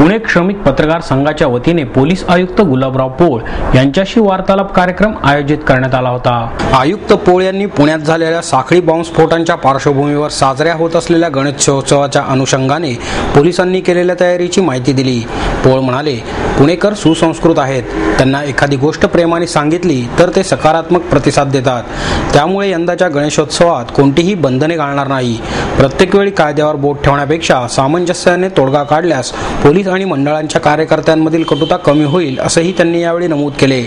पुणे श्रमिक पत्रकार संघाच्या वतीने पोलीस आयुक्त गुलाबराव पोळ यांच्याशी वार्तालाप कार्यक्रम आयोजित करण्यात आला होता। आयुक्त पोळ यांनी पुण्यात झालेल्या साखळी बॉम्बस्फोटांच्या पार्श्वभूमीवर साजऱ्या होत असलेल्या गणेशोत्सवाच्या अनुषंगाने पोलिसांनी केलेल्या तयारीची माहिती दिली। पोळ म्हणाले, पुणेकर सुसंस्कृत आहेत, त्यांना एखादी गोष्ट प्रेमाने सांगितली तर ते सकारात्मक प्रतिसाद देतात। त्यामुळे यंदाच्या गणेशोत्सवात कोणतीही बंधने घालणार नाही। प्रत्येक वेळी कायद्यावर बोट ठेवण्यापेक्षा सामंजस्याने तोडगा काढल्यास पोलीस आणि मंडळांच्या कार्यकर्त्यांमधील कटुता कमी होईल, असंही त्यांनी यावेळी नमूद केले।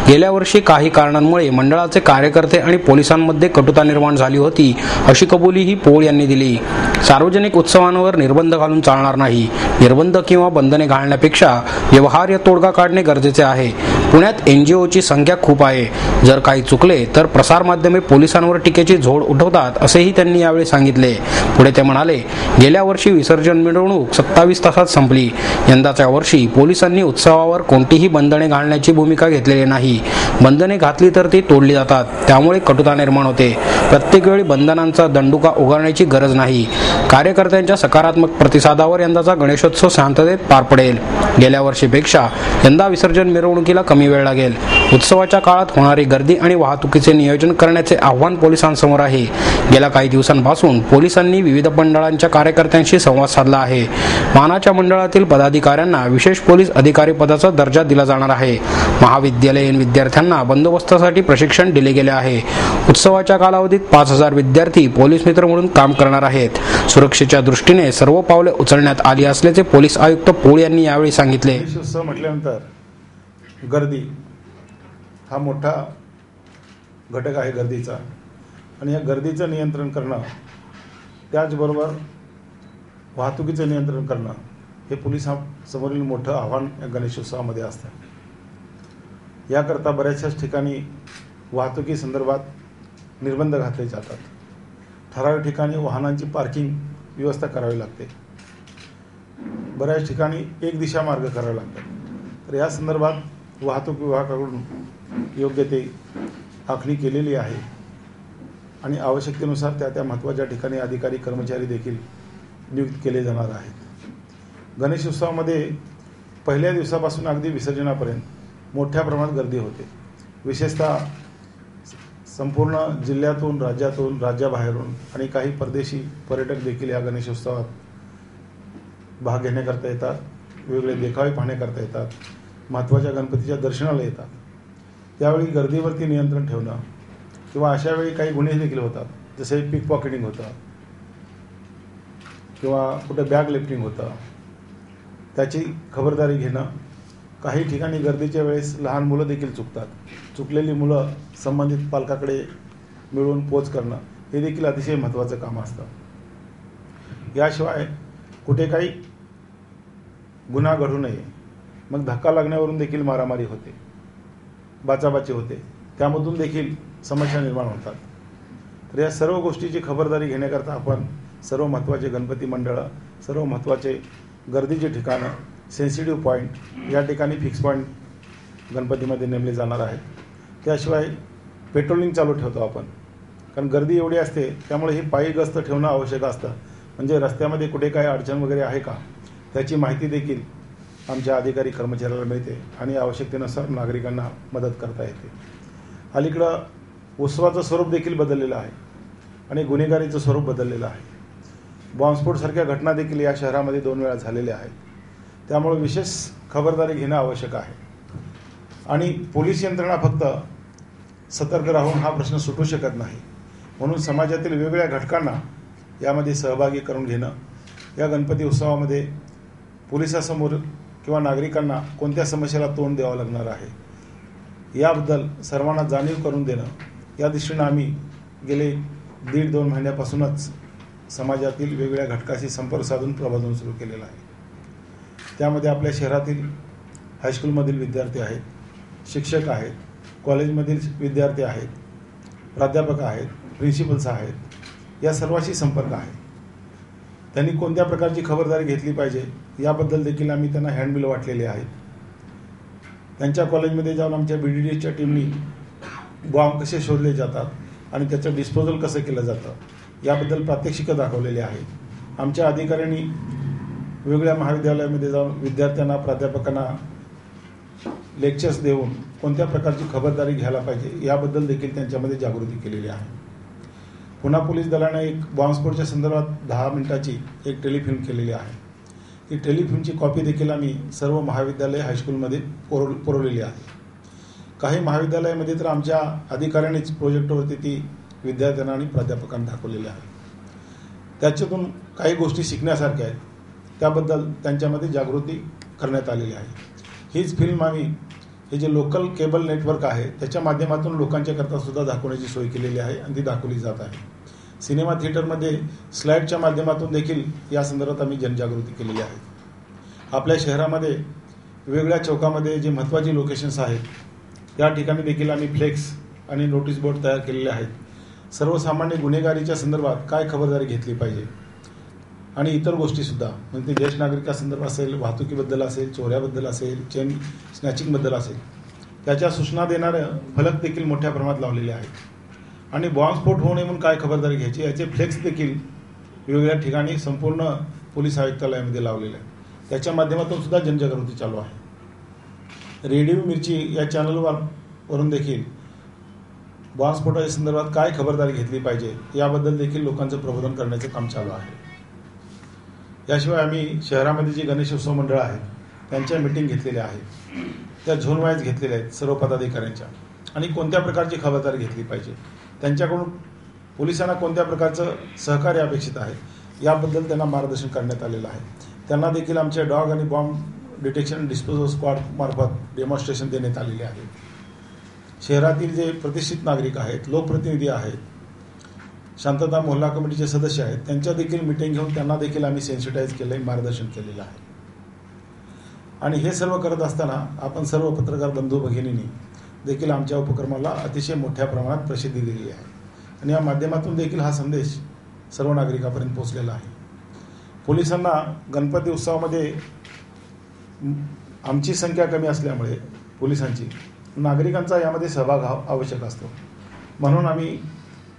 गेल्या वर्षी काही कारणांमुळे मंडळाचे कार्यकर्ते आणि पोलिसांमध्ये कटुता निर्माण झाली होती, अशी कबुलीही पोळ यांनी दिली। सार्वजनिक उत्सवांवर निर्बंध घालून चालणार नाही। निर्बंध किंवा बंधने घालण्यापेक्षा व्यवहार्य तोडगा काढणे गरजेचे आहे। पुण्यात NGOची संख्या खूप आहे। जर काही चुकले तर प्रसार माध्यमे पोलिसांवर टीकेची झोड उठवतात, असेही त्यांनी यावेळी सांगितले। पुढे ते म्हणाले, गेल्या वर्षी विसर्जन मिरवणूक 27 तासात संपली। यंदाच्या वर्षी पोलिसांनी उत्सवावर कोणतीही बंधने घालण्याची भूमिका घेतलेली नाही। बंधने घातली तर ती तोडली जातात, त्यामुळे कटुता निर्माण होते। प्रत्येक वेळी बंधनांचा दंडुका उगारण्याची गरज नाही। कार्यकर्त्यांच्या सकारात्मक प्रतिसादावर यंदाचा गणेशोत्सव शांततेत पार पडेल। गेल्या वर्षीपेक्षा यंदा विसर्जन मिरवणुकीला कमी वेळ लागेल। उत्सवाच्या काळात होणारी गर्दी आणि वाहतुकीचे नियोजन करण्याचे आव्हान पोलिसांसमोर आहे। गेल्या काही दिवसांपासून पोलिसांनी विविध मंडळांच्या कार्यकर्त्यांशी संवाद साधला आहे। मानाच्या मंडळातील पदाधिकाऱ्यांना विशेष पोलीस अधिकारी पदाचा दर्जा दिला जाणार आहे। महाविद्यालयीन विद्यार्थ्यांना बंदोबस्तासाठी प्रशिक्षण दिले गेले आहे। उत्सवाच्या कालावधीत 5000 विद्यार्थी पोलीस मित्र म्हणून काम करणार आहेत। सुरक्षेच्या दृष्टीने सर्व पावले उचलण्यात आली असल्याचे पोलीस आयुक्त पोळ यांनी यावेळी सांगितले। उत्सव म्हटल्यानंतर गर्दी हा मोठा घटक आहे गर्दीचा, आणि या गर्दीचं नियंत्रण करणं, त्याचबरोबर वाहतुकीचं नियंत्रण करणं हे पोलिसांसमोरील मोठं आव्हान या गणेशोत्सवामध्ये असतं। याकरता बऱ्याचशाच ठिकाणी वाहतुकी संदर्भात निर्बंध घातले जातात। ठराविक ठिकाणी वाहनांची पार्किंग व्यवस्था करावी लागते। बऱ्याच ठिकाणी एक दिशा मार्ग करावे लागतात। तर या संदर्भात वाहतूक विभागाकडून योग्य ते आखणी केलेली आहे, आणि आवश्यकतेनुसार त्या महत्त्वाच्या ठिकाणी अधिकारी कर्मचारी देखील नियुक्त केले जाणार आहेत। गणेशोत्सवामध्ये पहिल्या दिवसापासून अगदी विसर्जनापर्यंत मोठ्या प्रमाणात गर्दी होते। विशेषतः संपूर्ण जिल्ह्यातून, राज्यातून, राज्याबाहेरून आणि काही परदेशी पर्यटक देखील या गणेशोत्सवात भाग घेण्याकरता येतात। वेगवेगळे देखावे पाहण्याकरता येतात, महत्त्वाच्या गणपतीच्या दर्शनाला येतात। त्यावेळी गर्दीवरती नियंत्रण ठेवणं, किंवा अशा वेळी काही गुन्हे देखील होतात, जसे पिक पॉकेटिंग होतं किंवा कुठं बॅग लिफ्टिंग होतं, त्याची खबरदारी घेणं। काही ठिकाणी गर्दीच्या वेळेस लहान मुलं देखील चुकतात। चुकलेली मुलं संबंधित पालकाकडे मिळवून पोच करणं हे देखील अतिशय महत्त्वाचं काम असतं। याशिवाय कुठे काही गुन्हा घडू नये, मग धक्का लागण्यावरून देखील मारामारी होते, बाचाबाची होते, त्यामधून देखील समस्या निर्माण होतात। तर या सर्व गोष्टीची खबरदारी घेण्याकरता आपण सर्व महत्त्वाचे गणपती मंडळं, सर्व महत्त्वाचे गर्दीचे ठिकाणं, सेन्सिटिव्ह पॉईंट या ठिकाणी फिक्स पॉईंट गणपतीमध्ये नेमले जाणार आहेत। त्याशिवाय पेट्रोलिंग चालू ठेवतो आपण, कारण गर्दी एवढी असते, त्यामुळे ही पायी गस्त ठेवणं आवश्यक असतं। म्हणजे रस्त्यामध्ये कुठे काही अडचण वगैरे आहे का, त्याची माहिती देखील आमच्या अधिकारी कर्मचाऱ्याला मिळते, आणि आवश्यकतेनुसार नागरिकांना मदत करता येते। अलीकडं उत्सवाचं स्वरूप देखील बदललेलं आहे, आणि गुन्हेगारीचं स्वरूप बदललेलं आहे। बॉम्बस्फोटसारख्या घटना देखील या शहरामध्ये 2 वेळा झालेल्या आहेत। त्यामुळे विशेष खबरदारी घेणं आवश्यक आहे, आणि पोलीस यंत्रणा फक्त सतर्क राहून हा प्रश्न सुटू शकत नाही। म्हणून समाजातील वेगवेगळ्या घटकांना यामध्ये सहभागी करून घेणं, या गणपती उत्सवामध्ये पोलिसासमोर किंवा नागरिकांना कोणत्या समस्येला तोंड द्यावं लागणार आहे, याबद्दल सर्वांना जाणीव करून देणं, या दृष्टीनं आम्ही गेले 1.5-2 महिन्यापासूनच समाजातील वेगवेगळ्या घटकाशी संपर्क साधून प्रबोधन सुरू केलेलं आहे। त्यामध्ये आपल्या शहरातील हायस्कूलमधील विद्यार्थी आहेत, शिक्षक आहेत, कॉलेजमधील विद्यार्थी आहेत, प्राध्यापक आहेत, प्रिन्सिपल्स आहेत, या सर्वांशी संपर्क आहे। त्यांनी कोणत्या प्रकारची खबरदारी घेतली पाहिजे याबद्दल देखील आम्ही त्यांना हँडबिल वाटलेले आहेत। त्यांच्या कॉलेजमध्ये जाऊन आमच्या BDDच्या टीमनी बॉम्ब कसे शोधले जातात आणि त्याचं डिस्पोजल कसं केलं जातं याबद्दल प्रात्यक्षिकं दाखवलेली आहेत। आमच्या अधिकाऱ्यांनी वेगवेगळ्या महाविद्यालयामध्ये जाऊन विद्यार्थ्यांना प्राध्यापकांना लेक्चर्स देऊन कोणत्या प्रकारची खबरदारी घ्यायला पाहिजे याबद्दल देखील त्यांच्यामध्ये जागृती केलेली आहे. पुणे पोलीस दलाने एक बॉम्बस्फोटच्या संदर्भात 10 मिनिटाची एक टेलिफिल्म केलेली आहे. ती टेलिफिल्मची कॉपी देखील आम्ही सर्व महाविद्यालय हायस्कूलमध्ये पुरवलेली आहे. काही महाविद्यालयामध्ये तर आमच्या अधिकाऱ्यांनीच प्रोजेक्टवरती ती विद्यार्थ्यांना आणि प्राध्यापकांना दाखवलेली आहे. त्याच्यातून काही गोष्टी शिकण्यासारख्या आहेत, त्याबद्दल त्यांच्यामध्ये जागृती करण्यात आलेली आहे. हीच फिल्म आम्ही हे जे लोकल केबल नेटवर्क आहे त्याच्या माध्यमातून लोकांच्या करता सुद्धा दाखवण्याची सोय केलेली आहे आणि ती दाखवली जात आहे. सिनेमा थिएटरमध्ये स्लाईडच्या माध्यमातून देखील या संदर्भात आम्ही जनजागृती केलेली आहे. आपल्या शहरामध्ये वेगवेगळ्या चौकामध्ये जे महत्त्वाची लोकेशन्स आहेत त्या ठिकाणी देखील आम्ही फ्लेक्स आणि नोटीस बोर्ड तयार केलेले आहेत. सर्वसामान्य गुन्हेगारीच्या संदर्भात काय खबरदारी घेतली पाहिजे आणि इतर गोष्टीसुद्धा, म्हणजे ते ज्येष्ठ नागरिकांसंदर्भात असेल, वाहतुकीबद्दल असेल, चोऱ्याबद्दल असेल, चेन स्नॅचिंगबद्दल असेल, त्याच्या सूचना देणारं फलक देखील मोठ्या प्रमाणात लावलेले आहेत. आणि बॉम्बस्फोट होऊ नये म्हणून काय खबरदारी घ्यायची याचे फ्लेक्स देखील वेगवेगळ्या ठिकाणी संपूर्ण पोलीस आयुक्तालयामध्ये लावलेले आहेत. त्याच्या माध्यमातून सुद्धा जनजागृती चालू आहे. रेडिओ मिर्ची या चॅनलवरून देखील बॉम्बस्फोटाच्या संदर्भात काय खबरदारी घेतली पाहिजे याबद्दल देखील लोकांचं प्रबोधन करण्याचं काम चालू आहे. याशिवाय आम्ही शहरामध्ये जी गणेशोत्सव मंडळ आहेत त्यांच्या मीटिंग घेतलेल्या आहेत, त्या झोन वाईज घेतलेल्या आहेत सर्व पदाधिकाऱ्यांच्या, आणि कोणत्या प्रकारची खबरदारी घेतली पाहिजे, त्यांच्याकडून पोलिसांना कोणत्या प्रकारचं सहकार्य अपेक्षित आहे याबद्दल त्यांना मार्गदर्शन करण्यात आलेलं आहे. त्यांना देखील आमच्या डॉग आणि बॉम्ब डिटेक्शन डिस्पोजल स्क्वॉड मार्फत डेमॉन्स्ट्रेशन देण्यात आलेले आहे. शहरातील जे प्रतिष्ठित नागरिक आहेत, लोकप्रतिनिधी आहेत, शांतता मोहल्ला कमिटीचे सदस्य आहेत, त्यांच्या देखील मीटिंग घेऊन त्यांना देखील आम्ही सेन्सिटाईज केलं, मार्गदर्शन केलेलं आहे. आणि हे सर्व करत असताना आपण सर्व पत्रकार बंधू भगिनींनी देखील आमच्या उपक्रमाला अतिशय मोठ्या प्रमाणात प्रसिद्धी दिली आहे आणि या माध्यमातून देखील हा संदेश सर्व नागरिकांपर्यंत पोहोचलेला आहे. पोलिसांना गणपती उत्सवामध्ये आमची संख्या कमी असल्यामुळे पोलिसांची नागरिकांचा यामध्ये सहभाग आवश्यक असतो. म्हणून आम्ही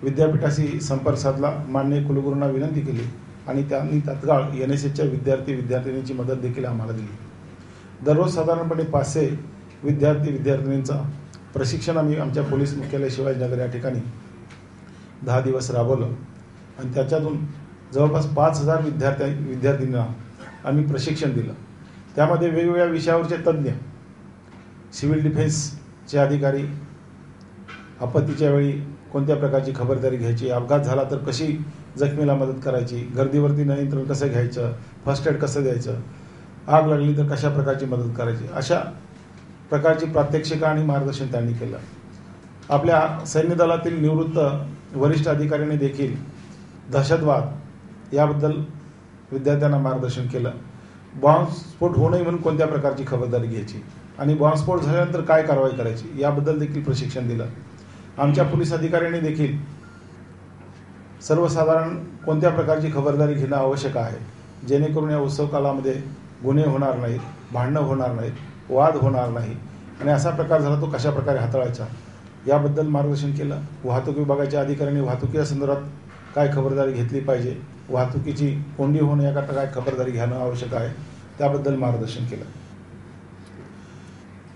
विद्यापीठाशी संपर्क साधला, माननीय कुलगुरूंना विनंती केली आणि त्यांनी तात्काळ NSSच्या विद्यार्थी-विद्यार्थिनींची मदत देखील आम्हाला दिली. दररोज साधारणपणे 500 विद्यार्थी-विद्यार्थिनींचा प्रशिक्षण आम्ही आमच्या पोलीस मुख्यालय शिवाजीनगर या ठिकाणी 10 दिवस राबवलं आणि त्याच्यातून जवळपास 5000 विद्यार्थ्यांना आम्ही प्रशिक्षण दिलं. त्यामध्ये वेगवेगळ्या विषयावरचे तज्ज्ञ, सिव्हिल डिफेन्सचे अधिकारी, आपत्तीच्या वेळी कोणत्या प्रकारची खबरदारी घ्यायची, अपघात झाला तर कशी जखमीला मदत करायची, गर्दीवरती नियंत्रण कसं घ्यायचं, फर्स्ट एड कसं द्यायचं, आग लागली तर कशा प्रकारची मदत करायची, अशा प्रकारची प्रात्यक्षिका आणि मार्गदर्शन त्यांनी केलं. आपल्या सैन्य दलातील निवृत्त वरिष्ठ अधिकाऱ्यांनी देखील दहशतवाद याबद्दल विद्यार्थ्यांना मार्गदर्शन केलं. बॉम्बस्फोट होऊ नये म्हणून कोणत्या प्रकारची खबरदारी घ्यायची आणि बॉम्बस्फोट झाल्यानंतर काय कारवाई करायची याबद्दल देखील प्रशिक्षण दिलं. आमच्या पोलीस अधिकाऱ्यांनी देखील सर्वसाधारण कोणत्या प्रकारची खबरदारी घेणं आवश्यक आहे जेणेकरून या उत्सव कालामध्ये गुन्हे होणार नाहीत, भांडणं होणार नाहीत, वाद होणार नाही आणि असा प्रकार झाला तो कशा प्रकारे हाताळायचा याबद्दल मार्गदर्शन केलं. वाहतूक विभागाच्या अधिकाऱ्यांनी वाहतुकीच्या संदर्भात काय खबरदारी घेतली पाहिजे, वाहतुकीची कोंडी होणं याकरता काय खबरदारी घेणं आवश्यक आहे त्याबद्दल मार्गदर्शन केलं.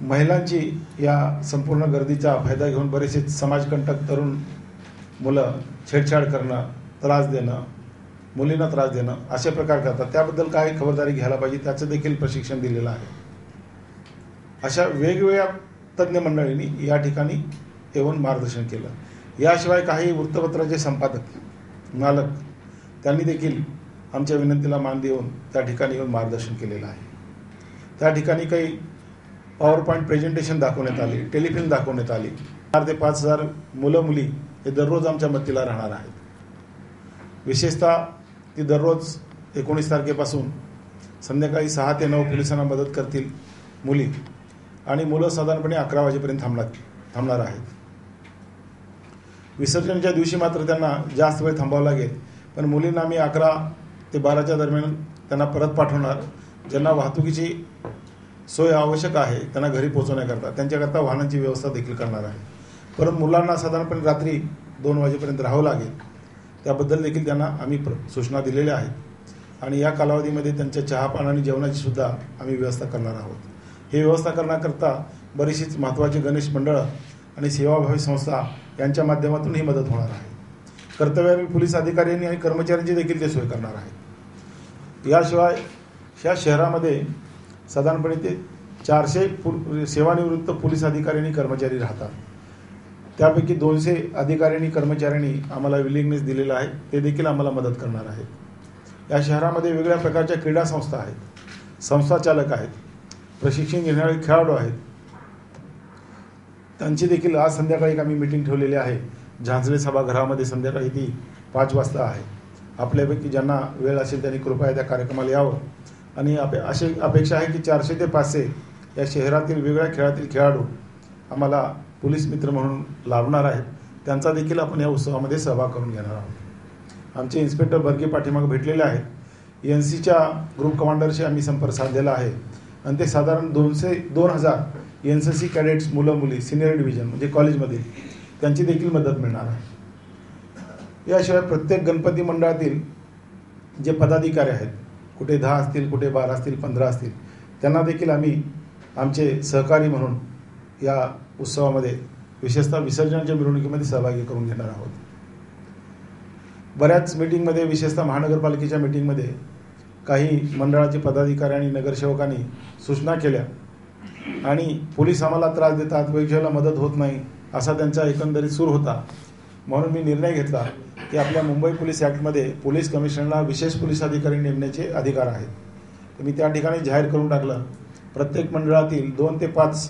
महिलांची या संपूर्ण गर्दीचा फायदा घेऊन बरेचसे समाजकंटक तरुण मुलं छेडछाड करणं, त्रास देणं, मुलींना त्रास देणं असे प्रकार करतात. त्याबद्दल काय खबरदारी घ्यायला पाहिजे त्याचं देखील प्रशिक्षण दिलेलं आहे. अशा वेगवेगळ्या तज्ज्ञ मंडळींनी या ठिकाणी येऊन मार्गदर्शन केलं. याशिवाय काही वृत्तपत्राचे संपादक, मालक त्यांनी देखील आमच्या विनंतीला मान देऊन त्या ठिकाणी येऊन मार्गदर्शन केलेलं आहे. त्या ठिकाणी काही पॉवर पॉईंट प्रेझेंटेशन दाखवण्यात आली, टेलिफिल्म दाखवण्यात आली. 4 ते 5000 मुलं मुली हे दररोज आमच्या मदतीला राहणार आहेत. विशेषतः ती दररोज 19 तारखेपासून संध्याकाळी 6 ते 9 पोलिसांना मदत करतील मुली आणि मुलं साधारणपणे 11 वाजेपर्यंत थांबणार आहेत. विसर्जनच्या दिवशी मात्र त्यांना जास्त वेळ थांबावं लागेल, पण मुलींना आम्ही 11 ते 12च्या दरम्यान त्यांना परत पाठवणार. ज्यांना वाहतुकीची सोय आवश्यक आहे त्यांना घरी पोहोचवण्याकरता त्यांच्याकरता वाहनांची व्यवस्था देखील करणार आहे. परंतु मुलांना साधारणपणे रात्री 2 वाजेपर्यंत राहावं लागेल, त्याबद्दल देखील त्यांना आम्ही सूचना दिलेल्या आहेत. आणि या कालावधीमध्ये त्यांच्या चहापान आणि जेवणाची सुद्धा आम्ही व्यवस्था करणार आहोत। ही व्यवस्था करण्याकरता बरीचशीच महत्त्वाची गणेश मंडळं आणि सेवाभावी संस्था यांच्या माध्यमातून ही मदत होणार आहे। कर्तव्यदक्ष पोलीस अधिकाऱ्यांनी आणि कर्मचाऱ्यांची देखील ते सोय करणार आहेत। याशिवाय ह्या शहरामध्ये साधारणपणे ते 400 सेवानिवृत्त पोलीस अधिकारी आणि कर्मचारी राहतात। त्यापैकी 200 अधिकारी आणि कर्मचाऱ्यांनी आम्हाला विलिंगनेस दिलेला आहे, ते देखील आम्हाला मदत करणार आहेत। या शहरामध्ये वेगवेगळ्या प्रकारच्या क्रीडा संस्था आहेत, संस्थाचालक आहेत, प्रशिक्षण घेणारे खेळाडू आहेत। त्यांची देखील आज संध्याकाळी आम्ही मीटिंग ठेवलेली आहे। झांझरे सभागृहामध्ये संध्याकाळी ती 5 वाजता आहे। आपल्यापैकी ज्यांना वेळ असेल त्यांनी कृपया त्या कार्यक्रमाला यावं आणि अशी अपेक्षा आहे की 400 ते 500 या शहरातील वेगवेगळ्या खेळातील खेळाडू आम्हाला पोलीस मित्र म्हणून लाभणार आहेत। त्यांचा देखील आपण या उत्सवामध्ये सहभाग करून घेणार आहोत। आमचे इन्स्पेक्टर बर्गे पाठीमागे भेटलेले आहेत। NCच्या ग्रुप कमांडरशी आम्ही संपर्क साधलेला आहे आणि ते साधारण 2000 NCC कॅडेट्स मुलं मुली सिनियर डिव्हिजन म्हणजे कॉलेजमधील त्यांची देखील मदत मिळणार आहे। याशिवाय प्रत्येक गणपती मंडळातील जे पदाधिकारी आहेत, कुठे 10 असतील, कुठे 12 असतील, 15 असतील, त्यांना देखील आम्ही आमचे सहकारी म्हणून या उत्सवामध्ये विशेषतः विसर्जनाच्या मिरवणुकीमध्ये सहभागी करून घेणार आहोत। बऱ्याच मीटिंगमध्ये विशेषतः महानगरपालिकेच्या मीटिंगमध्ये काही मंडळाचे पदाधिकारी आणि नगरसेवकांनी सूचना केल्या आणि पोलीस आम्हाला त्रास देतात, वेगवेगळ्याला मदत होत नाही असा त्यांचा एकंदरीत सूर होता। म्हणून मी निर्णय घेतला की आपल्या मुंबई पोलीस ॲक्टमध्ये पोलीस कमिशनरला विशेष पोलीस अधिकारी नेमण्याचे अधिकार आहेत। तर मी त्या ठिकाणी जाहीर करून टाकलं, प्रत्येक मंडळातील 2 ते 5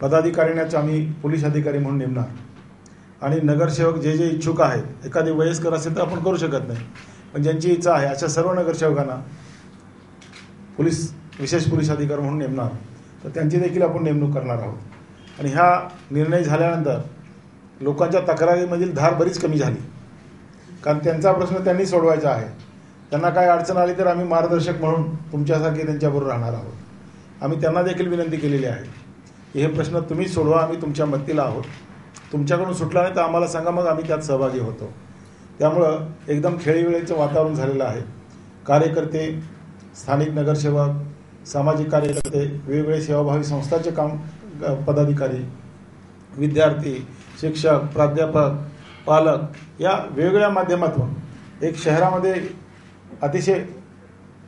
पदाधिकाऱ्यांनाच आम्ही पोलीस अधिकारी म्हणून नेमणार आणि नगरसेवक जे जे इच्छुक आहेत, एखादी वयस्कर असेल तर आपण करू शकत नाही, पण ज्यांची इच्छा आहे अशा सर्व नगरसेवकांना विशेष पोलीस अधिकारी म्हणून नेमणार। तर त्यांची देखील आपण नेमणूक करणार आहोत आणि हा निर्णय झाल्यानंतर लोकांच्या तक्रारीमधील धार बरीच कमी झाली, कारण त्यांचा प्रश्न त्यांनी सोडवायचा आहे। त्यांना काय अडचण आली तर आम्ही मार्गदर्शक म्हणून तुमच्यासारखे त्यांच्याबरोबर राहणार आहोत। आम्ही त्यांना देखील विनंती केलेली आहे की हे प्रश्न तुम्ही सोडवा, आम्ही तुमच्या मदतीला आहोत। तुमच्याकडून सुटला नाही तर आम्हाला सांगा, मग आम्ही त्यात सहभागी होतो। त्यामुळं एकदम खेळीवेळेचं वातावरण झालेलं आहे। कार्यकर्ते, स्थानिक नगरसेवक, सामाजिक कार्यकर्ते, वेगवेगळे सेवाभावी संस्थाचे पदाधिकारी, विद्यार्थी, शिक्षक, प्राध्यापक, पालक या वेगवेगळ्या माध्यमातून एक शहरामध्ये अतिशय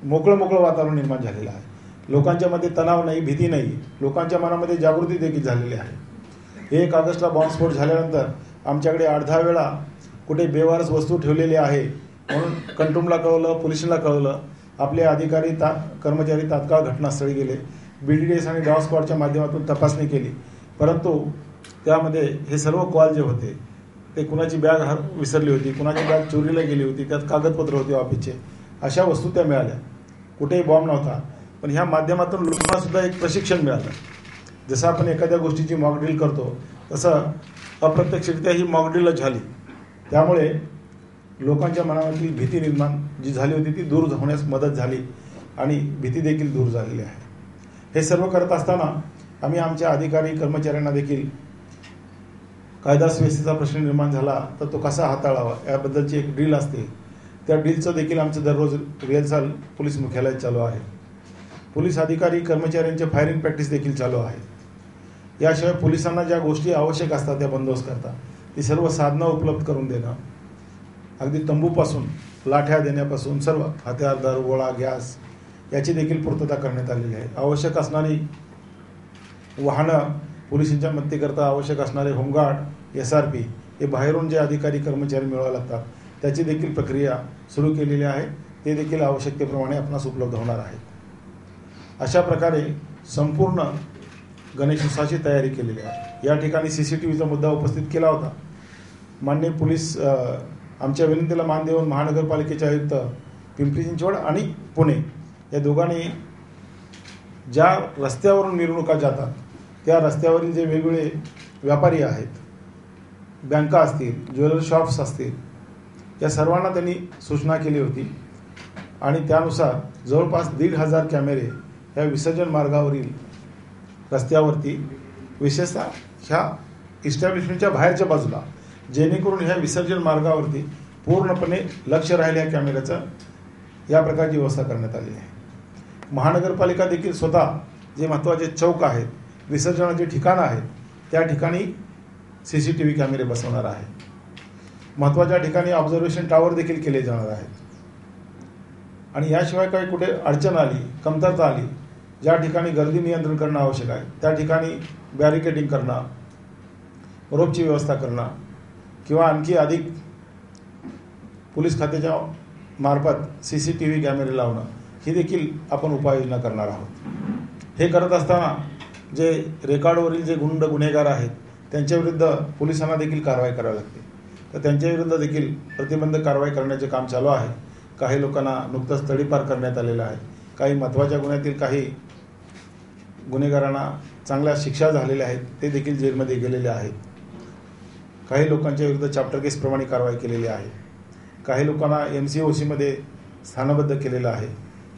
मोकळं वातावरण निर्माण झालेलं आहे। लोकांच्या मध्ये तणाव नाही, भीती नाही, लोकांच्या मनामध्ये जागृती देखील झालेली आहे। 1 ऑगस्टला बॉम्बस्फोट झाल्यानंतर आमच्याकडे 8-10 वेळा कुठे बेवारस वस्तू ठेवलेली आहे म्हणून कंट्रोलला कळवलं, पोलिसांना कळवलं, आपले अधिकारी कर्मचारी तात्काळ घटनास्थळी गेले, BDDS आणि डॉग स्क्वॉडच्या माध्यमातून तपासणी केली, परंतु त्यामध्ये हे सर्व कॉल जे होते ते कुणाची बॅग विसरली होती, कुणाची बॅग चोरीला गेली होती, त्यात कागदपत्र होते ऑफिसचे, अशा वस्तू त्या मिळाल्या। कुठेही बॉम्ब नव्हता, पण ह्या माध्यमातून लोकांना सुद्धा एक प्रशिक्षण मिळालं। जसं आपण एखाद्या गोष्टीची मॉकड्रिल करतो तसं अप्रत्यक्षरित्या ही मॉकड्रिल झाली। त्यामुळे लोकांच्या मनामधली भीती निर्माण जी झाली होती ती दूर होण्यास मदत झाली आणि भीती देखील दूर झालेली आहे। हे सर्व करत असताना आम्ही आमच्या अधिकारी कर्मचाऱ्यांना देखील कायदा सुव्यवस्थेचा प्रश्न निर्माण झाला तर तो कसा हाताळावा याबद्दलची एक ड्रिल असते, त्या ड्रिलचं देखील आमचं दररोज रिहर्सल पोलीस मुख्यालयात चालू आहे। पोलीस अधिकारी कर्मचाऱ्यांचे फायरिंग प्रॅक्टिस देखील चालू आहे। याशिवाय पोलिसांना ज्या गोष्टी आवश्यक असतात त्या बंदोबस्त करता ती सर्व साधनं उपलब्ध करून देणं, अगदी तंबूपासून लाठ्या देण्यापासून सर्व हत्यारदार, गोळा, गॅस याची देखील पूर्तता करण्यात आलेली आहे। आवश्यक असणारी वाहनं, पोलिसांच्या मदतीकरता आवश्यक असणारे होमगार्ड, SRP हे बाहेरून जे अधिकारी कर्मचारी मिळवावे लागतात त्याची देखील प्रक्रिया सुरू केलेली आहे, ते देखील आवश्यकतेप्रमाणे आपणास उपलब्ध होणार आहे। अशा प्रकारे संपूर्ण गणेशोत्सवाची तयारी केलेली आहे। या ठिकाणी CCTVचा मुद्दा उपस्थित केला होता। माननीय पोलीस आमच्या विनंतीला मान देऊन महानगरपालिकेचे आयुक्त पिंपरी चिंचवड आणि पुणे या दोघांनी ज्या रस्त्यावरून मिरवणुका जातात त्या रस्त्यावरील जे वेगवेगळे व्यापारी आहेत, बँका असतील, ज्वेलरी शॉप्स असतील, या सर्वांना त्यांनी सूचना केली होती आणि त्यानुसार जवळपास 1,500 कॅमेरे या विसर्जन मार्गावरील रस्त्यावरती, विशेषतः ह्या इस्टॅब्लिशमेंटच्या बाहेरच्या बाजूला, जेणेकरून ह्या विसर्जन मार्गावरती पूर्णपणे लक्ष राहील ह्या कॅमेऱ्याचं या प्रकारची व्यवस्था करण्यात आली आहे. महानगरपालिका देखील स्वतः जे महत्त्वाचे चौक आहेत, विसर्जनाची ठिकाणं आहेत, त्या ठिकाणी CCTV कॅमेरे बसवणार आहे. महत्त्वाच्या ठिकाणी ऑब्झर्वेशन टावर देखील केले जाणार आहेत. आणि याशिवाय काही कुठे अडचण आली, कमतरता आली, ज्या ठिकाणी गर्दी नियंत्रण करणं आवश्यक आहे त्या ठिकाणी बॅरिकेडिंग करणं, रोपची व्यवस्था करणं किंवा आणखी अधिक पोलीस खात्याच्या मार्फत CCTV कॅमेरे लावणं ही देखील आपण उपाययोजना करणार आहोत. हे करत असताना जे रेकॉर्डवरील जे गुन्हेगार आहेत त्यांच्याविरुद्ध पोलिसांना देखील कारवाई करावी लागते. तर त्यांच्याविरुद्ध देखील प्रतिबंधक कारवाई करण्याचे काम चालू आहे. काही लोकांना नुकतंच तडीपार करण्यात आलेलं आहे. काही महत्त्वाच्या गुन्ह्यातील काही गुन्हेगारांना चांगल्या शिक्षा झालेल्या आहेत, ते देखील जेलमध्ये गेलेले आहेत. काही लोकांच्या विरुद्ध चॅप्टर केसप्रमाणे कारवाई केलेली आहे. काही लोकांना MCOCमध्ये स्थानबद्ध केलेलं आहे.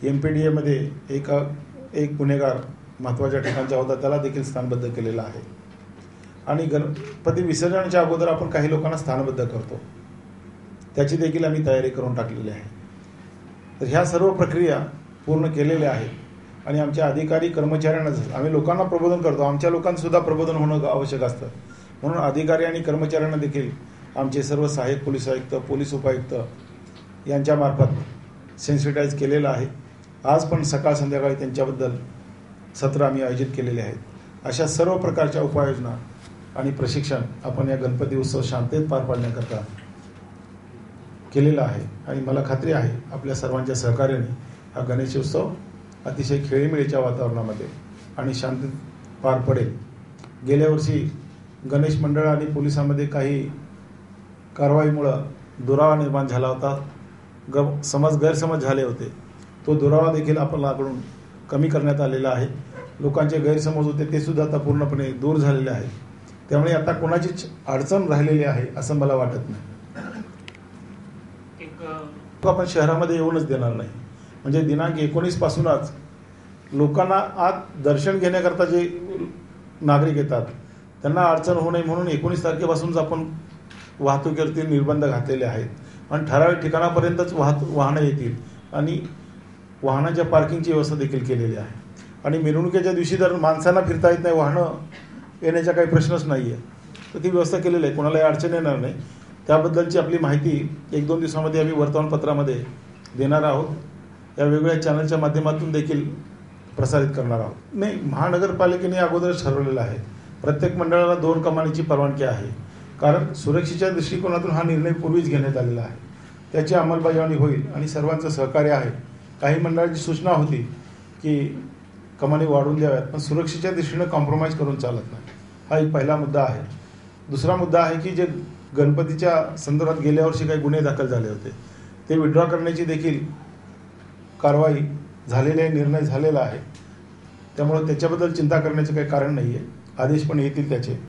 MPDAमध्ये एक गुन्हेगार महत्त्वाच्या ठिकाणचा होता, त्याला देखील स्थानबद्ध केलेलं आहे. आणि गणपती विसर्जनाच्या अगोदर आपण काही लोकांना स्थानबद्ध करतो, त्याची देखील आम्ही तयारी करून टाकलेली आहे. तर ह्या सर्व प्रक्रिया पूर्ण केलेल्या आहेत आणि आमच्या अधिकारी कर्मचाऱ्यांना आम्ही लोकांना प्रबोधन करतो, आमच्या लोकांसुद्धा प्रबोधन होणं आवश्यक असतं. म्हणून अधिकारी आणि कर्मचाऱ्यांना देखील आमचे सर्व सहाय्यक पोलीस आयुक्त, पोलीस उपायुक्त यांच्यामार्फत सेन्सिटाईज केलेलं आहे. आज पण सकाळ संध्याकाळी त्यांच्याबद्दल सत्र आम्ही आयोजित केलेले आहेत. अशा सर्व प्रकारच्या उपाययोजना आणि प्रशिक्षण आपण या गणपती उत्सव शांततेत पार पाडण्याकरता केलेलं आहे. आणि मला खात्री आहे आपल्या सर्वांच्या सहकार्याने हा गणेशोत्सव अतिशय खेळीमेळीच्या वातावरणामध्ये आणि शांततेत पार पडेल. गेल्या वर्षी गणेश मंडळ आणि पोलिसांमध्ये काही कारवाईमुळं दुरावा निर्माण झाला होता, गैरसमज झाले होते. तो दुरावा देखील आपल्याकडून कमी करण्यात आलेला आहे. लोकांचे गैरसमज होते ते सुद्धा आता पूर्णपणे दूर झालेले आहे. त्यामुळे आता कोणाचीच अडचण राहिलेली आहे असं मला वाटत नाही. आपण शहरामध्ये येऊनच देणार नाही. म्हणजे दिनांक 19 पासूनच लोकांना आत दर्शन घेण्याकरता जे नागरिक येतात त्यांना अडचण होऊ नये म्हणून 19 तारखेपासूनच आपण वाहतुकीवरती निर्बंध घातलेले आहेत आणि ठराविक ठिकाणापर्यंतच वाहनं येतील आणि वाहनाच्या पार्किंगची व्यवस्था देखील केलेली आहे. आणि मिरवणुकीच्या दिवशी जर माणसांना फिरता येत नाही, वाहनं येण्याचा काही प्रश्नच नाही आहे, तर ती व्यवस्था केलेली आहे, कोणालाही अडचण येणार नाही. त्याबद्दलची आपली माहिती 1-2 दिवसामध्ये आम्ही वर्तमानपत्रामध्ये देणार आहोत. या वेगवेगळ्या चॅनलच्या माध्यमातून देखील प्रसारित करणार आहोत. नाही, महानगरपालिकेने अगोदरच ठरवलेलं आहे. प्रत्येक मंडळाला 2 कमानीची परवानगी आहे. कारण सुरक्षेच्या दृष्टिकोनातून हा निर्णय पूर्वीच घेण्यात आलेला आहे. त्याची अंमलबजावणी होईल आणि सर्वांचं सहकार्य आहे. काही मंडळाची सूचना होती की कमानी वाढवून द्याव्यात, पण सुरक्षेच्या दृष्टीने कॉम्प्रोमाइज करून चालत नाही. हा एक पहिला मुद्दा आहे. दुसरा मुद्दा आहे की जे गणपतीच्या संदर्भात गेल्या वर्षी काही गुन्हे दाखल झाले होते ते विड्रॉ करण्याची देखील कारवाई झालेली आहे, निर्णय झालेला आहे. त्यामुळे त्याच्याबद्दल चिंता करण्याचं काही कारण नाही आहे. आदेश पण येतील त्याचे.